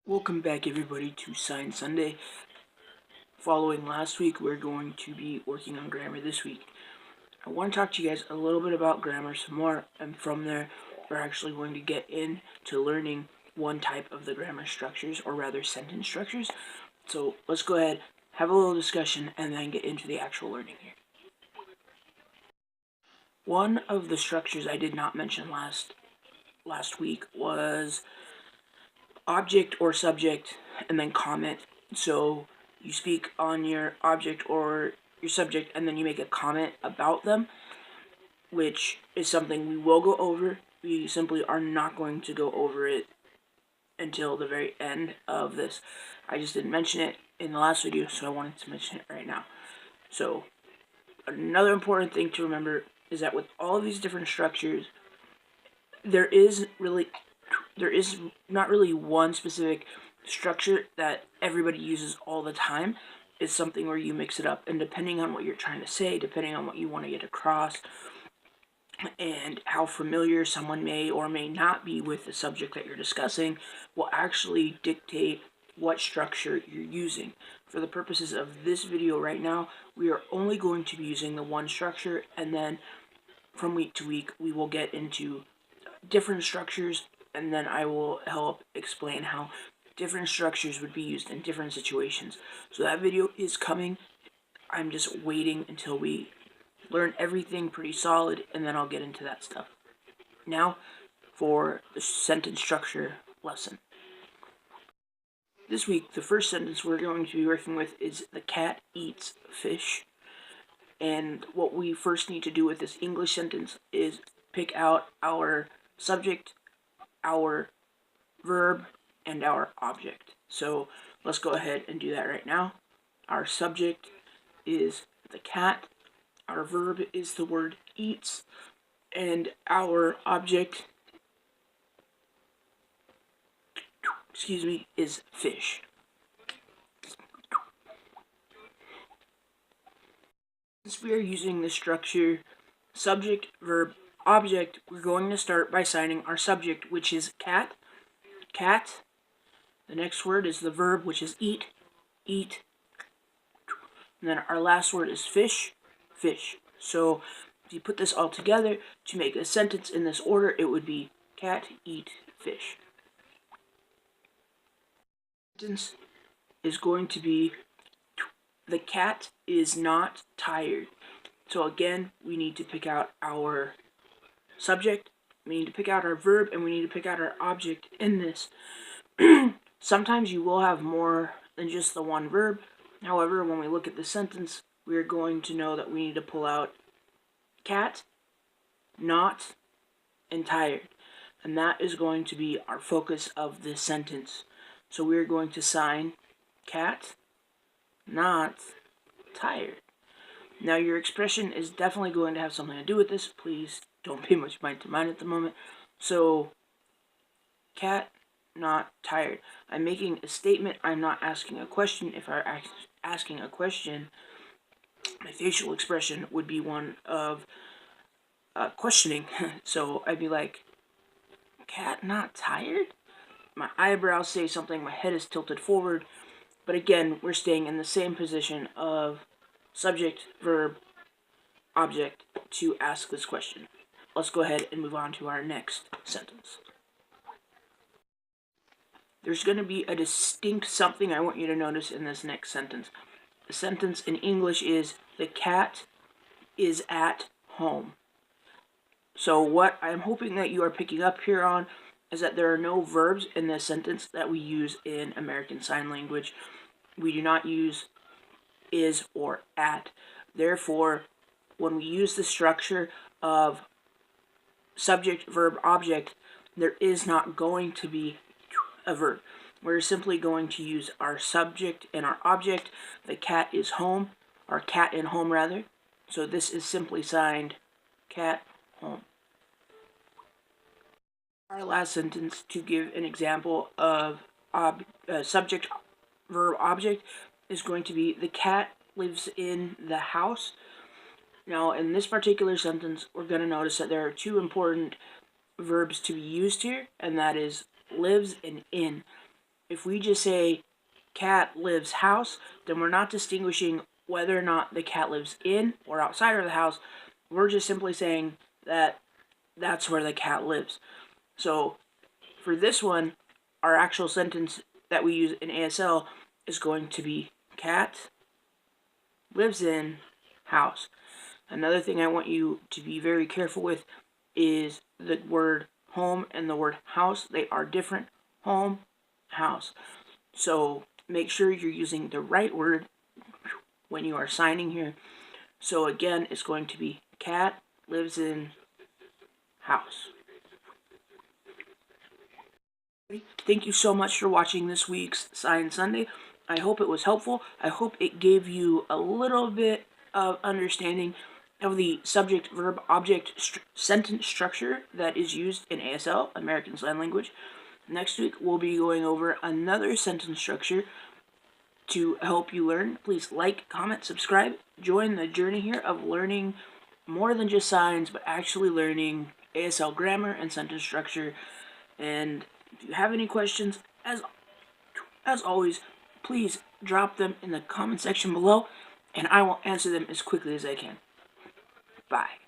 Welcome back everybody to Science Sunday. Following last week, we're going to be working on grammar this week. I want to talk to you guys a little bit about grammar some more, and from there, we're actually going to get into learning one type of the grammar structures, or rather sentence structures. So let's go ahead, have a little discussion, and then get into the actual learning here. One of the structures I did not mention last week was object or subject and then comment. So you speak on your object or your subject and then you make a comment about them, which is something we will go over. We simply are not going to go over it until the very end of this. I just didn't mention it in the last video, so I wanted to mention it right now. So another important thing to remember is that with all of these different structures, there is not really one specific structure that everybody uses all the time. It's something where you mix it up, and depending on what you're trying to say, depending on what you want to get across, and how familiar someone may or may not be with the subject that you're discussing, will actually dictate what structure you're using. For the purposes of this video right now, we are only going to be using the one structure, and then from week to week we will get into different structures, and then I will help explain how different structures would be used in different situations. So that video is coming. I'm just waiting until we learn everything pretty solid, and then I'll get into that stuff. Now for the sentence structure lesson. This week, the first sentence we're going to be working with is the cat eats fish. And what we first need to do with this English sentence is pick out our subject, our verb, and our object. So let's go ahead and do that right now. Our subject is the cat, our verb is the word eats, and our object, is fish. Since we are using the structure subject, verb, object, we're going to start by signing our subject, which is cat. Cat. The next word is the verb, which is eat. Eat. And then our last word is fish. Fish. So if you put this all together to make a sentence in this order, it would be cat, eat, fish. Sentence is going to be the cat is not tired. So again, we need to pick out our subject, we need to pick out our verb, and we need to pick out our object in this. Sometimes you will have more than just the one verb. However, when we look at the sentence, we are going to know that we need to pull out cat, not, and tired. And that is going to be our focus of this sentence. So we are going to sign cat, not, tired. Now your expression is definitely going to have something to do with this. Please don't pay much mind to mine at the moment. So, cat, not, tired. I'm making a statement. I'm not asking a question. If I were asking a question, my facial expression would be one of questioning. So I'd be like, cat, not tired? My eyebrows say something. My head is tilted forward. But again, we're staying in the same position of subject, verb, object to ask this question. Let's go ahead and move on to our next sentence. There's going to be a distinct something I want you to notice in this next sentence. The sentence in English is, the cat is at home. So what I'm hoping that you are picking up here on is that there are no verbs in this sentence that we use in American Sign Language. We do not use is or at. Therefore, when we use the structure of subject, verb, object, there is not going to be a verb. We're simply going to use our subject and our object. The cat is home, or cat and home rather. So this is simply signed cat, home. Our last sentence to give an example of subject, verb, object is going to be, the cat lives in the house. Now, in this particular sentence, we're going to notice that there are two important verbs to be used here, and that is lives and in. if we just say cat lives house, then we're not distinguishing whether or not the cat lives in or outside of the house. We're just simply saying that that's where the cat lives. So for this one, our actual sentence that we use in ASL is going to be cat lives in house. Another thing I want you to be very careful with is the word home and the word house. They are different. Home, house. So make sure you're using the right word when you are signing here. So again, it's going to be cat lives in house. Thank you so much for watching this week's Sign Sunday. I hope it was helpful. I hope it gave you a little bit of understanding of the subject, verb, object, sentence structure that is used in ASL, American Sign Language. Next week, we'll be going over another sentence structure to help you learn. Please like, comment, subscribe. Join the journey here of learning more than just signs, but actually learning ASL grammar and sentence structure. And if you have any questions, as always, please drop them in the comment section below, and I will answer them as quickly as I can. Bye.